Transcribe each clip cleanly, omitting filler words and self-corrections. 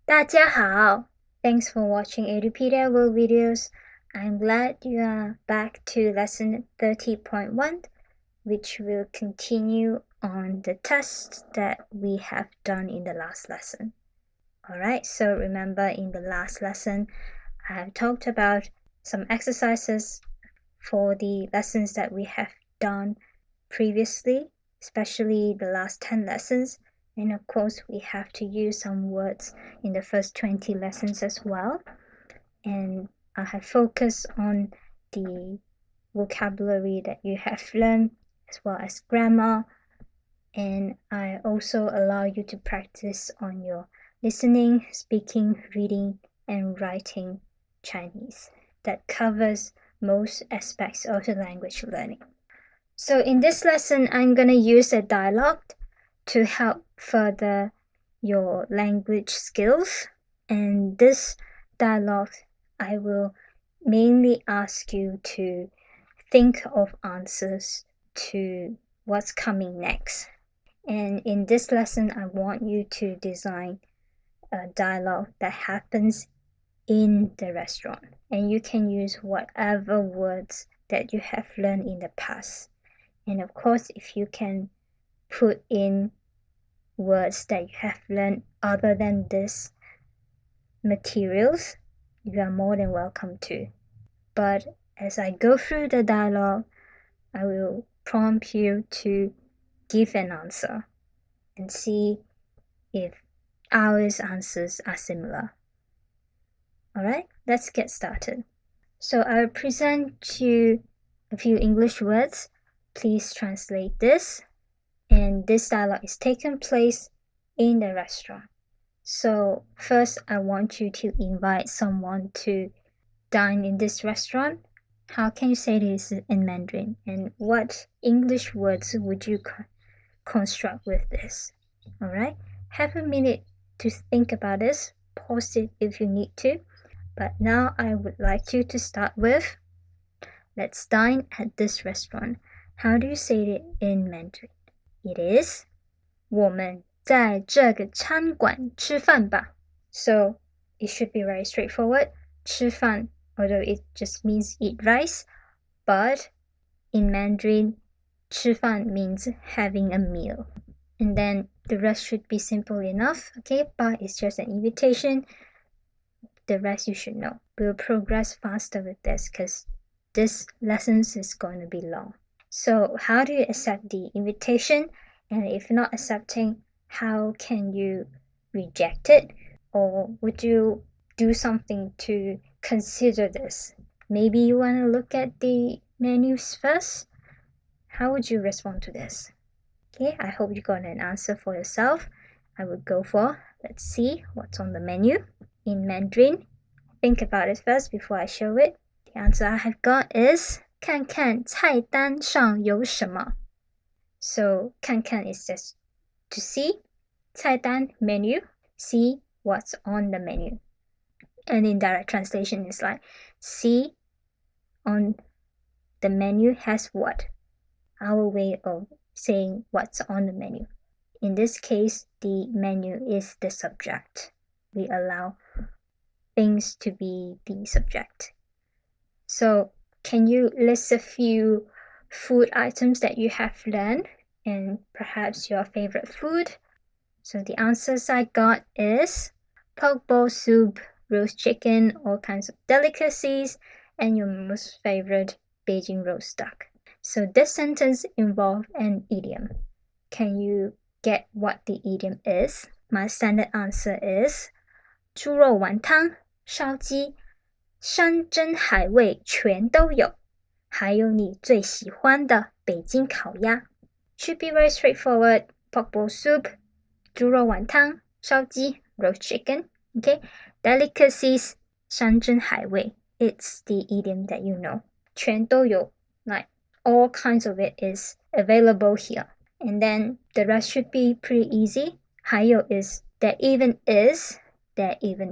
大家好! Thanks for watching Edupedia World Videos. I'm glad you are back to lesson 30.1, which will continue on the tests that we have done in the last lesson. Alright, so remember in the last lesson, I have talked about some exercises for the lessons that we have done previously, especially the last 10 lessons. And of course, we have to use some words in the first 20 lessons as well. And I have focused on the vocabulary that you have learned, as well as grammar. And I also allow you to practice on your listening, speaking, reading, and writing Chinese. That covers most aspects of the language learning. So in this lesson, I'm going to use a dialogue to help further your language skills. And this dialogue, I will mainly ask you to think of answers to what's coming next. And in this lesson, I want you to design a dialogue that happens in the restaurant. And you can use whatever words that you have learned in the past. And of course, if you can put in words that you have learned other than this materials, you are more than welcome to. But as I go through the dialogue, I will prompt you to give an answer and see if our answers are similar. Alright, let's get started. So I'll present you a few English words. Please translate this. And this dialogue is taking place in the restaurant. So first, I want you to invite someone to dine in this restaurant. How can you say this in Mandarin? And what English words would you construct with this? All right, have a minute to think about this. Pause it if you need to. But now I would like you to start with, let's dine at this restaurant. How do you say it in Mandarin? It is, 我们在这个餐馆吃饭吧. So it should be very straightforward. 吃饭, although it just means eat rice, but in Mandarin, 吃饭 means having a meal. And then the rest should be simple enough. Okay, ba is just an invitation. The rest you should know. We'll progress faster with this because this lesson is going to be long. So how do you accept the invitation? And if not accepting, how can you reject it? Or would you do something to consider this? Maybe you want to look at the menus first? How would you respond to this? Okay, I hope you got an answer for yourself. I would go for, let's see what's on the menu in Mandarin. Think about it first before I show it. The answer I have got is 看看菜单上有什么. So 看看 is just to see. 菜单 menu, see what's on the menu. And in direct translation is like see on the menu has what? Our way of saying what's on the menu. In this case, the menu is the subject. We allow things to be the subject. So can you list a few food items that you have learned and perhaps your favorite food? So the answers I got is pork bowl soup, roast chicken, all kinds of delicacies, and your most favorite Beijing roast duck. So this sentence involves an idiom. Can you get what the idiom is? My standard answer is 猪肉丸汤、烧鸡、山珍海味全都有，还有你最喜欢的北京烤鸭。Should be very straightforward. Pork bowl soup, 猪肉丸汤、烧鸡 roast chicken. Okay, delicacies 山珍海味. It's the idiom that you know. 全都有, like all kinds of it is available here. And then the rest should be pretty easy. 还有 is that even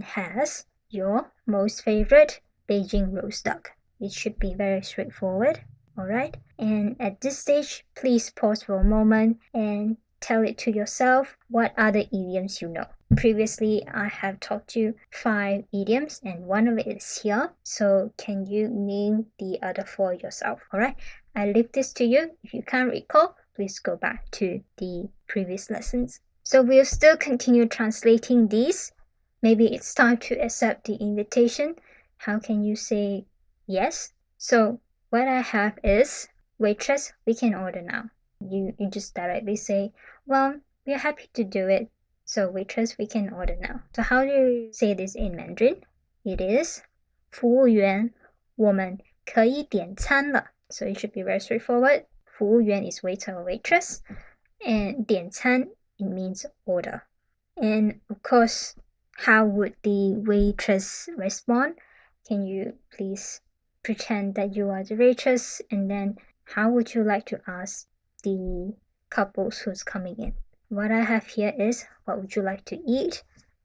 has your most favorite Beijing roast duck. It should be very straightforward. Alright, and at this stage, please pause for a moment and tell it to yourself what other idioms you know. Previously, I have taught you 5 idioms and one of it is here. So can you name the other 4 yourself? Alright, I leave this to you. If you can't recall, please go back to the previous lessons. So we'll still continue translating these. Maybe it's time to accept the invitation. How can you say yes? So what I have is, waitress, we can order now. You just directly say, well, we're happy to do it. So waitress, we can order now. So how do you say this in Mandarin? It is 服务员，我们可以点餐了. So it should be very straightforward. 服务员 is waiter or waitress. And 点餐, it means order. And of course, how would the waitress respond? Can you please pretend that you are the waitress, and then how would you like to ask the couples who's coming in? What I have here is, what would you like to eat?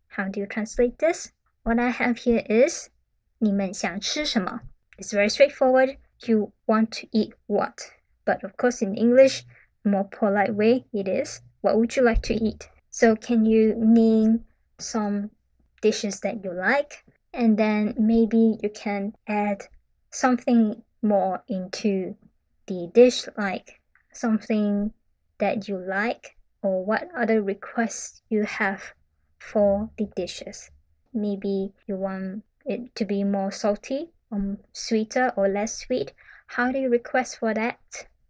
How do you translate this? What I have here is, 你们想吃什么? It's very straightforward. You want to eat what? But of course in English, a more polite way, it is, what would you like to eat? So can you name some dishes that you like? And then maybe you can add something more into the dish, like something that you like, or what other requests you have for the dishes. Maybe you want it to be more salty, sweeter or less sweet. How do you request for that?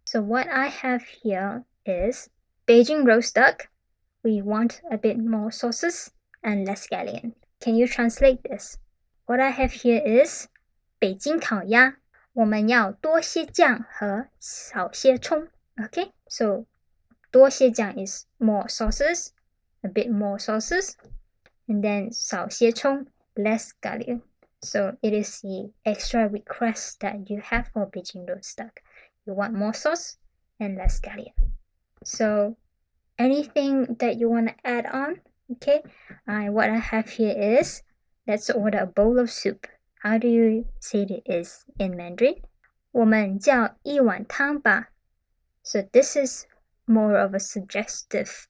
So what I have here is Beijing roast duck. We want a bit more sauces and less scallion. Can you translate this? What I have here is 北京烤鸭，我们要多些酱和少些葱. Okay, so 多些酱 is more sauces, a bit more sauces, and then 少些葱, less scallion. So it is the extra request that you have for Beijing roast duck. You want more sauce and less scallion. So anything that you want to add on? Okay, what I have here is, let's order a bowl of soup. How do you say it is in Mandarin? 我们叫一碗汤吧. So this is more of a suggestive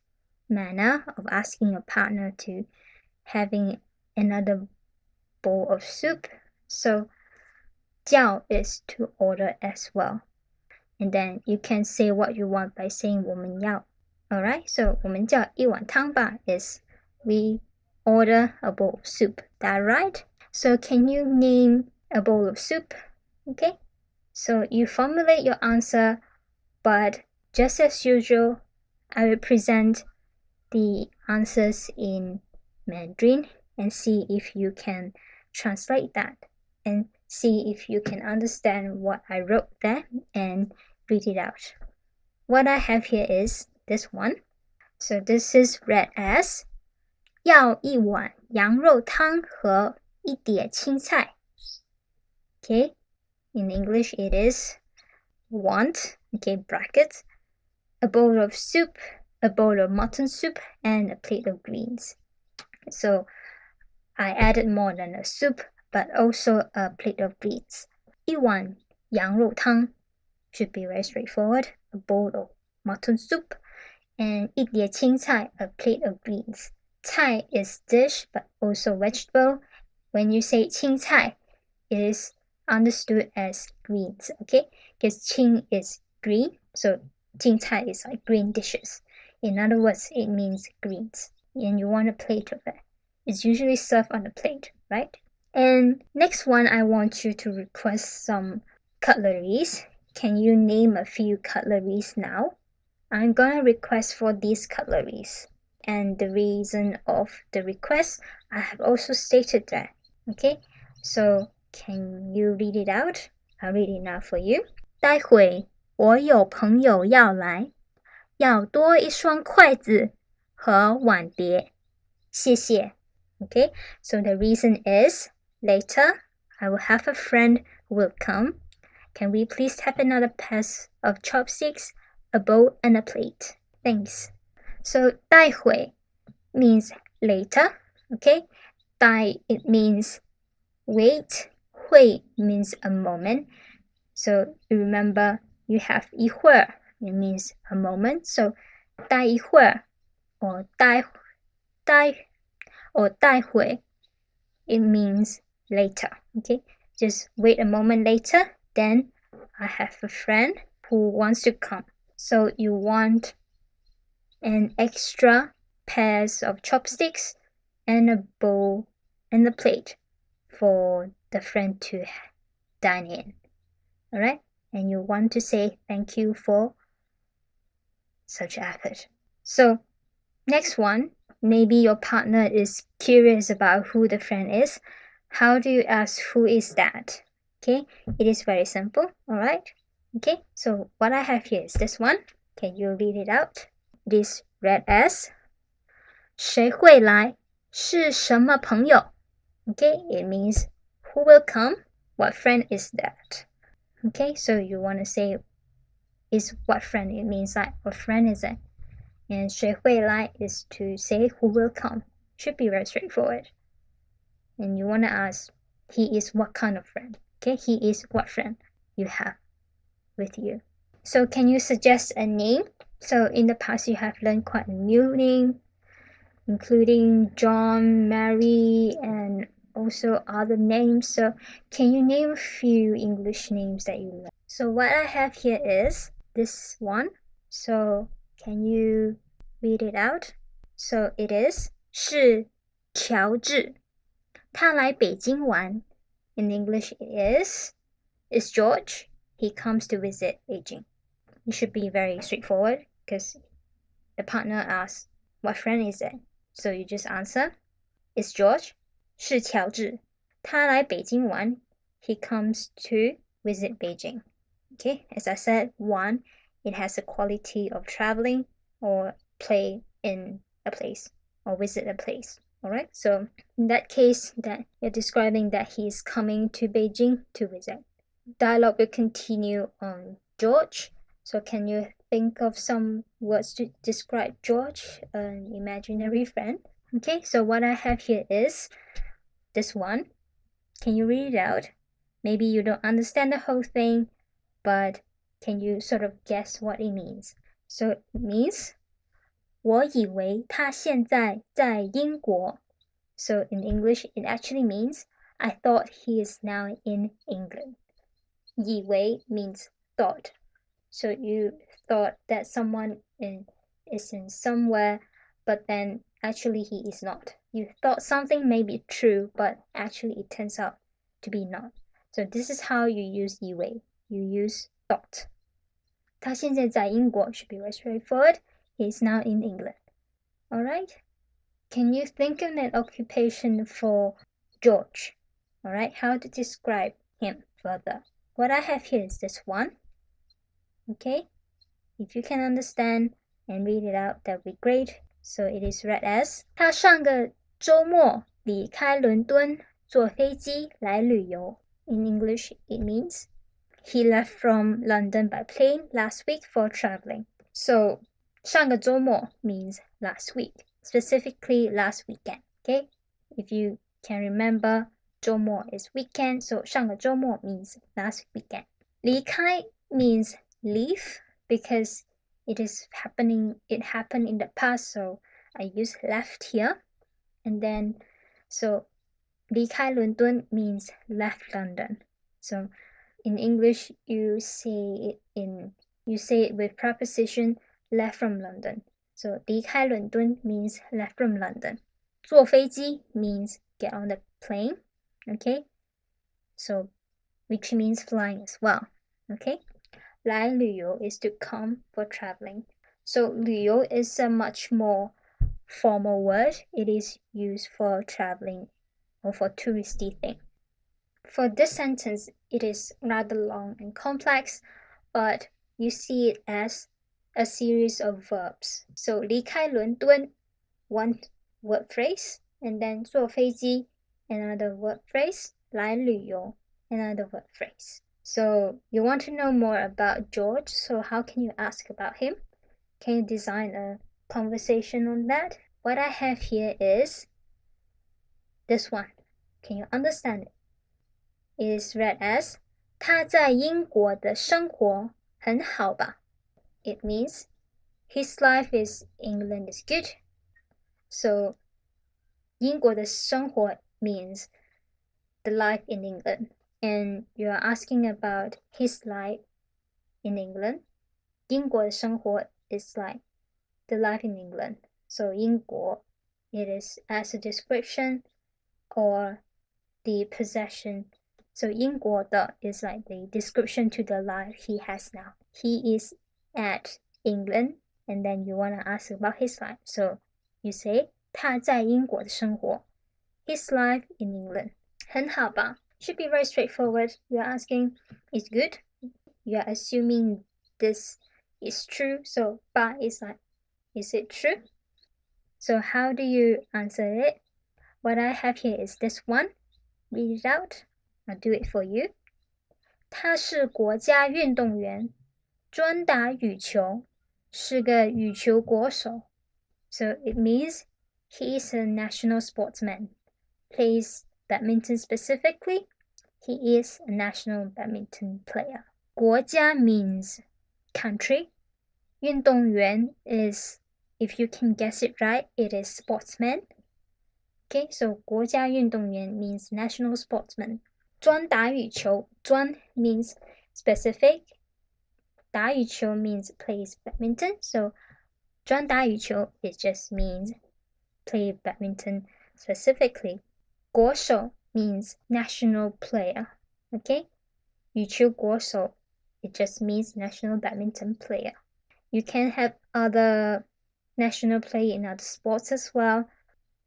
manner of asking your partner to having another bowl of soup. So 叫 is to order as well. And then you can say what you want by saying 我们要. Alright, so 我们叫一碗汤吧 is we order a bowl of soup. That right? So can you name a bowl of soup? Okay, so you formulate your answer, but just as usual, I will present the answers in Mandarin and see if you can translate that and see if you can understand what I wrote there and read it out. What I have here is this one. So this is read as 要一碗羊肉汤和一碟青菜. Okay, in English it is want, okay, brackets, a bowl of soup, a bowl of mutton soup, and a plate of greens. So I added more than a soup, but also a plate of greens. 一碗羊肉汤 should be very straightforward, a bowl of mutton soup, and 一碟青菜, a plate of greens. 菜 is dish, but also vegetable. When you say 青菜, it is understood as greens, okay? Because 青 is green, so 青菜 is like green dishes. In other words, it means greens, and you want a plate of it. It's usually served on a plate, right? And next one, I want you to request some cutleries. Can you name a few cutleries now? I'm gonna request for these cutleries. And the reason of the request, I have also stated that. Okay, so can you read it out? I'll read it now for you. 待会我有朋友要来，要多一双筷子和碗碟，谢谢. Okay, so the reason is, later I will have a friend who will come. Can we please have another pair of chopsticks, a bowl, and a plate? Thanks. So 待会 means later, okay? 待 it means wait, 会 means a moment. So you remember you have 一会儿, it means a moment. So 待一会儿 or 待会 it means later. Okay, just wait a moment later. Then I have a friend who wants to come. So you want an extra pairs of chopsticks and a bowl and a plate for the friend to dine in. All right, and you want to say thank you for such effort. So next one, maybe your partner is curious about who the friend is. How do you ask who is that? Okay, it is very simple. All right. Okay, so what I have here is this one. Can you read it out? It is read as 谁会来？是什么朋友？ Okay, it means who will come? What friend is that? Okay, so you want to say is what friend? It means like what friend is it? And 谁会来 is to say who will come. Should be very straightforward. And you want to ask he is what kind of friend? Okay, he is what friend you have with you. So can you suggest a name? So in the past you have learned quite a new name, including John, Mary, and also other names. So can you name a few English names that you learned? So what I have here is this one. So can you read it out? So it is 是乔治，他来北京玩。In English it is George. He comes to visit Beijing. It should be very straightforward because the partner asks, what friend is it? So you just answer, it's George. 是乔治，他来北京玩。He comes to visit Beijing. Okay, as I said, one, it has a quality of traveling or play in a place or visit a place. All right, so in that case, that you're describing that he's coming to Beijing to visit. Dialogue will continue on George. So can you think of some words to describe George, an imaginary friend? Okay, so what I have here is this one. Can you read it out? Maybe you don't understand the whole thing, but can you sort of guess what it means? So it means 我以为他现在在英国. So in English, it actually means I thought he is now in England. 以为 means thought. So you thought that someone is in somewhere, but then actually he is not. You thought something may be true, but actually it turns out to be not. So this is how you use 以为. You use thought. 他现在在英国 should be very straightforward. He is now in England. Alright? Can you think of an occupation for George? Alright, how to describe him further? What I have here is this one. Okay? If you can understand and read it out, that would be great. So it is read as 他上个周末离开伦敦，坐飞机来旅游. In English, it means he left from London by plane last week for traveling. So 上个周末 means last week, specifically last weekend. Okay? If you can remember, 周末 is weekend, so 上个周末 means last weekend. 离开 means leave because it happened in the past, so I use left here. And then so 离开伦敦 means left London. So in English you say it with preposition left from London. So 离开伦敦 means left from London. 坐飞机 means get on the plane. Okay? So which means flying as well. Okay? 来旅游 is to come for traveling. So 旅游 is a much more formal word. It is used for traveling or for touristy thing. For this sentence, it is rather long and complex, but you see it as a series of verbs. So 离开伦敦, one word phrase, and then 坐飞机, another word phrase, 来旅游, another word phrase. So you want to know more about George, so how can you ask about him? Can you design a conversation on that? What I have here is this one. Can you understand it? It is read as 他在英国的生活很好吧? It means his life is England is good. So 英国的生活 means the life in England. And you're asking about his life in England. 英国的生活 is like the life in England. So 英国 it is as a description or the possession. So 英国的 is like the description to the life he has now. He is at England, and then you want to ask about his life. So you say 他在英国的生活 his life in England. 很好吧 Should be very straightforward. You're asking, is good? You're assuming this is true. So 吧 is like, is it true? So how do you answer it? What I have here is this one. Read it out. I'll do it for you. 他是国家运动员，专打羽球，是个羽球国手。So it means he is a national sportsman. Plays badminton specifically. He is a national badminton player. 国家 means country. 运动员 is, if you can guess it right, it is sportsman. Okay, so 国家运动员 means national sportsman. 专打羽球 专 means specific. 打羽球 means plays badminton. So 专打羽球 it just means play badminton specifically. 国手 means national player. Okay? 羽球国手 it just means national badminton player. You can have other national play in other sports as well,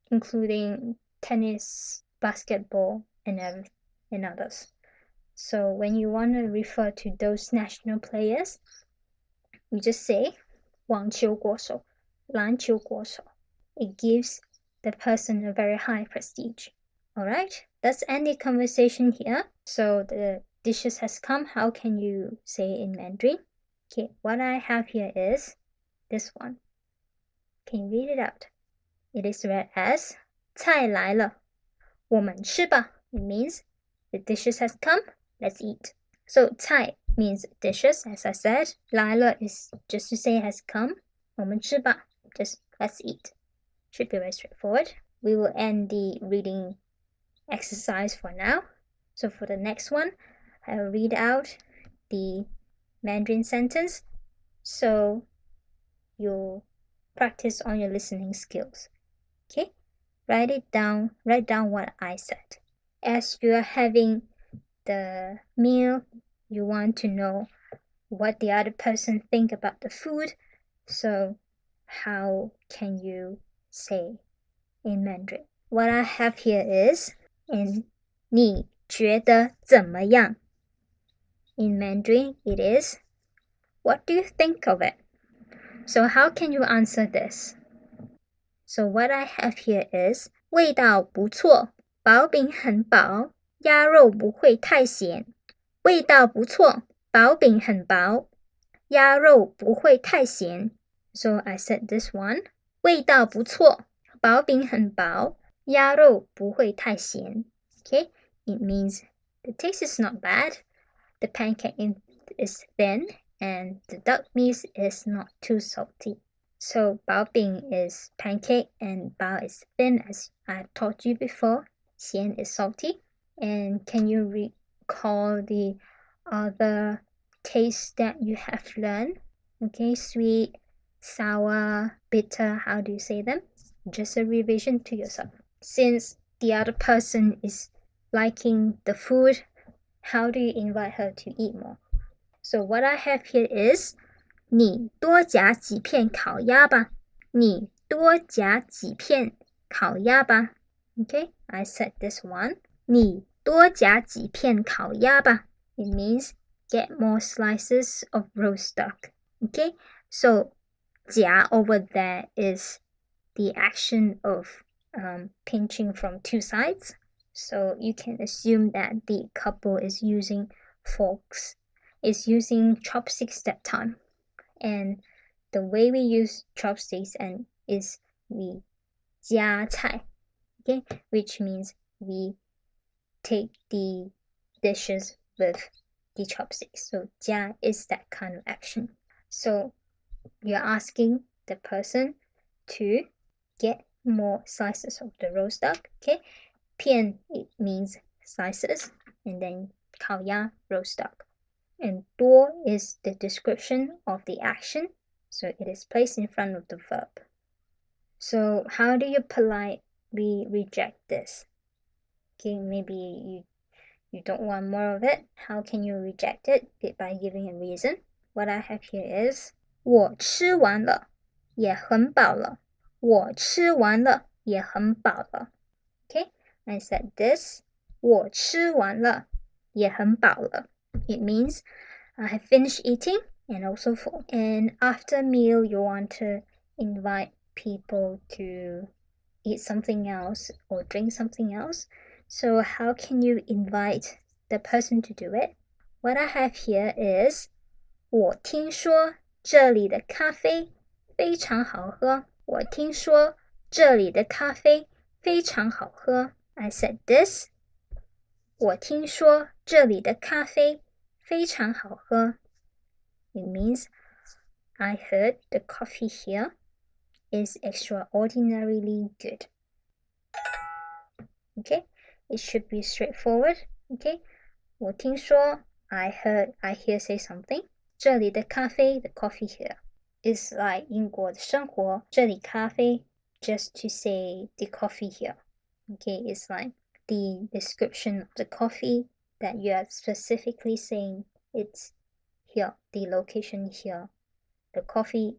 including tennis, basketball, and others. So when you want to refer to those national players, you just say 网球国手,篮球国手. It gives the person a very high prestige. Alright, let's end the conversation here. So the dishes has come. How can you say it in Mandarin? Okay, what I have here is this one. Can you read it out? It is read as 菜来了,我们吃吧. It means the dishes has come. Let's eat. So 菜 means dishes, as I said. 来了 is just to say has come. 我们吃吧. Just let's eat. Should be very straightforward. We will end the reading exercise for now. So for the next one, I will read out the Mandarin sentence. So you'll practice on your listening skills. Okay? Write down what I said. As you're having the meal, you want to know what the other person think about the food. So how can you say in Mandarin? What I have here is in 你觉得怎么样? In Mandarin, it is what do you think of it? So how can you answer this? So what I have here is 味道不错,薄饼很薄,鸭肉不会太咸。味道不错,薄饼很薄,鸭肉不会太咸。So I said this one. 味道不错,薄饼很薄,鸭肉不会太咸. Okay, it means the taste is not bad. The pancake is thin and the duck meat is not too salty. So 薄饼 is pancake and 薄 is thin, as I've taught you before. 咸 is salty. And can you recall the other tastes that you have learned? Okay, sweet, sour, bitter, how do you say them? Just a revision to yourself. Since the other person is liking the food, how do you invite her to eat more? So what I have here is 你多夹几片烤鸭吧。你多夹几片烤鸭吧。Okay, I said this one. 你多夹几片烤鸭吧. It means get more slices of roast duck. Okay, so 夹 over there is the action of pinching from two sides. So you can assume that the couple is using forks, is using chopsticks that time. And the way we use chopsticks is we 夹菜, okay, which means we take the dishes with the chopsticks. So 夹 is that kind of action. So you're asking the person to get more slices of the roast duck. Okay, 片 it means slices, and then 烤鸭 roast duck. And 多 is the description of the action, so it is placed in front of the verb. So how do you politely reject this? Okay, maybe you don't want more of it. How can you reject it? By giving a reason. What I have here is 我吃完了，也很饱了。我吃完了，也很饱了。Okay, I said this. 我吃完了，也很饱了。It means I have finished eating and also full. And after a meal, you want to invite people to eat something else or drink something else. So how can you invite the person to do it? What I have here is 我听说这里的咖啡非常好喝。我听说这里的咖啡非常好喝。I said this. 我听说这里的咖啡非常好喝。It means I heard the coffee here is extraordinarily good. Okay, it should be straightforward. Okay, 我听说 I hear say something. 这里的咖啡 the coffee here is like 英国的生活。这里咖啡 just to say the coffee here. Okay, it's like the description of the coffee that you are specifically saying it's here, the location here, the coffee,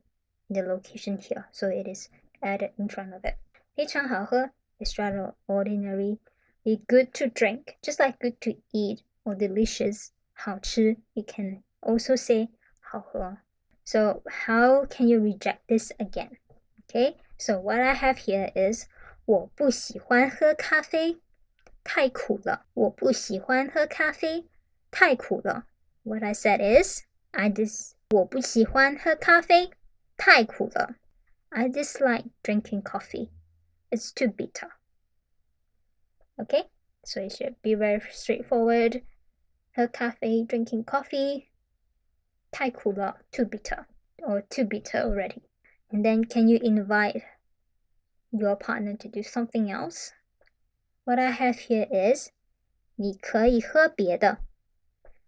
the location here. So it is added in front of it. 非常好喝 extraordinary, be good to drink, just like good to eat or delicious, 好吃 you can also say 好喝. So how can you reject this again? Okay, so what I have here is 我不喜欢喝咖啡，太苦了。我不喜欢喝咖啡，太苦了。What I said is 我不喜欢喝咖啡，太苦了。I dislike drinking coffee. It's too bitter. Okay, so it should be very straightforward. 喝咖啡 drinking coffee, 太苦了 too bitter, or too bitter already. And then can you invite your partner to do something else? What I have here is 你可以喝别的，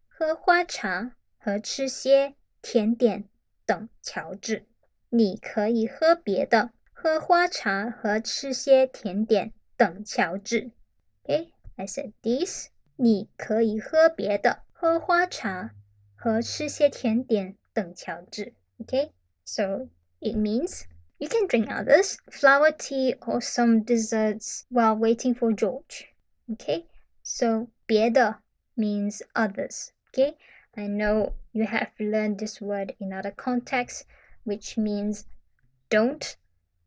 喝花茶和吃些甜点等乔治。你可以喝别的，喝花茶和吃些甜点等乔治。Okay, I said these. 你可以喝别的，喝花茶和吃些甜点等乔治。Okay, so it means you can drink others, flower tea or some desserts while waiting for George. Okay, so 别的 means others. Okay, I know you have learned this word in other contexts, which means don't,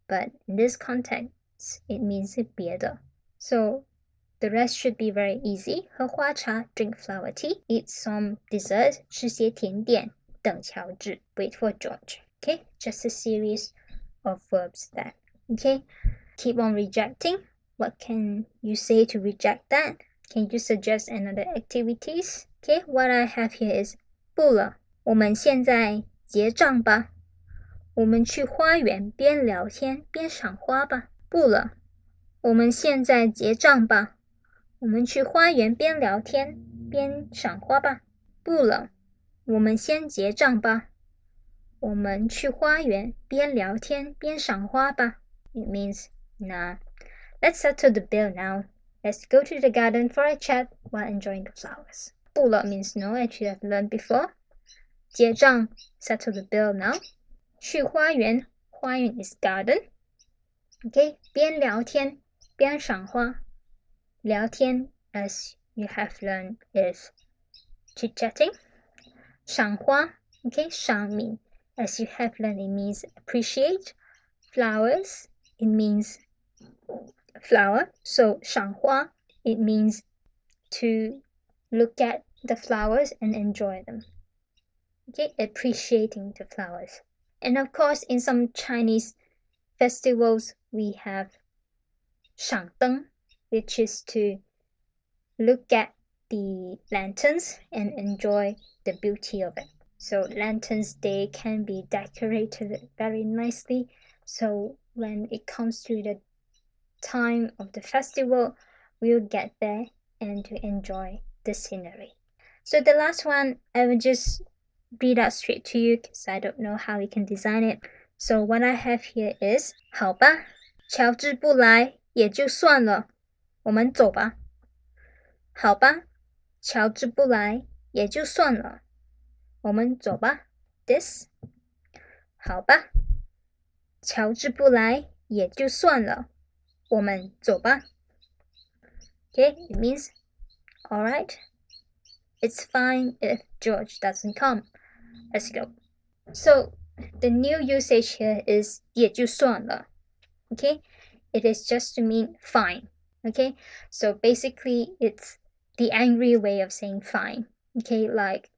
but in this context, it means 别的. So the rest should be very easy. 喝花茶 drink flower tea, eat some dessert 吃些甜点等乔治 wait for George. Okay, just a series of verbs there. Okay, keep on rejecting. What can you say to reject that? Can you suggest another activities? Okay, what I have here is 不了，我们现在结账吧。我们去花园边聊天边赏花吧。不了，我们现在结账吧。我们去花园边聊天边赏花吧。不了，我们先结账吧。我们去花园边聊天边赏花吧。It means, nah. Let's settle the bill now. Let's go to the garden for a chat while enjoying the flowers. 不了 means no, as you have learned before. 结账 settle the bill now. 去花园 花园 is garden. Okay, 边聊天边赏花。聊天 as you have learned is chit-chatting. 赏花 okay, 赏 mean as you have learned it means appreciate. Flowers it means flower. So 赏花 it means to look at the flowers and enjoy them. Okay, appreciating the flowers. And of course, in some Chinese festivals, we have 赏灯, which is to look at the lanterns and enjoy the beauty of it. So Lanterns Day can be decorated very nicely. So when it comes to the time of the festival, we'll get there and to enjoy the scenery. So the last one, I will just read out straight to you because I don't know how we can design it. So what I have here is 好吧，乔治不来也就算了，我们走吧。好吧，乔治不来也就算了，我们走吧。This 好吧，乔治不来也就算了，我们走吧。Okay, it means alright. It's fine if George doesn't come. Let's go. So the new usage here is 也就算了. Okay, it is just to mean fine. Okay, so basically it's the angry way of saying fine. Okay, like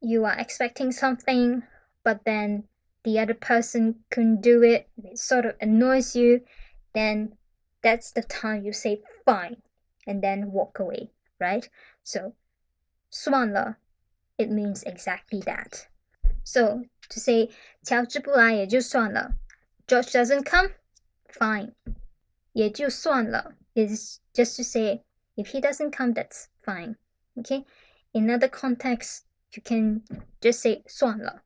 you are expecting something, but then the other person couldn't do it, and it sort of annoys you, then that's the time you say fine and then walk away, right? So 算了, it means exactly that. So to say 乔治不来也就算了, George doesn't come, fine. 也就算了 is just to say if he doesn't come, that's fine. Okay? In other contexts, you can just say 算了.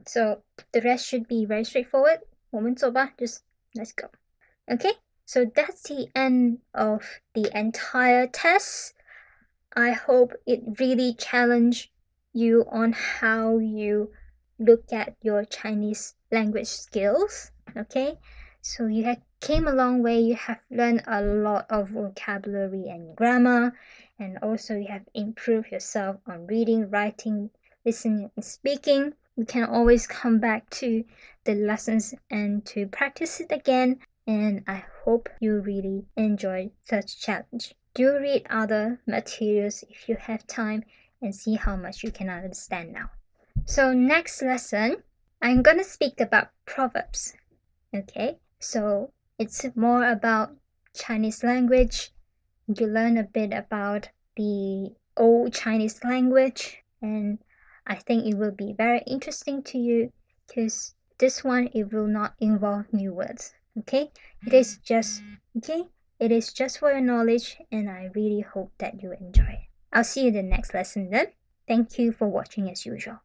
So the rest should be very straightforward. 我们走吧, just let's go. Okay? So that's the end of the entire test. I hope it really challenged you on how you look at your Chinese language skills. Okay? So you have came a long way. You have learned a lot of vocabulary and grammar, and also you have improved yourself on reading, writing, listening, and speaking. You can always come back to the lessons and to practice it again. And I hope you really enjoy such challenge. Do read other materials if you have time and see how much you can understand now. So next lesson, I'm gonna speak about proverbs. Okay, so it's more about Chinese language. You learn a bit about the old Chinese language, and I think it will be very interesting to you because this one, it will not involve new words. Okay, it is just for your knowledge, and I really hope that you enjoy it. I'll see you in the next lesson then. Thank you for watching as usual.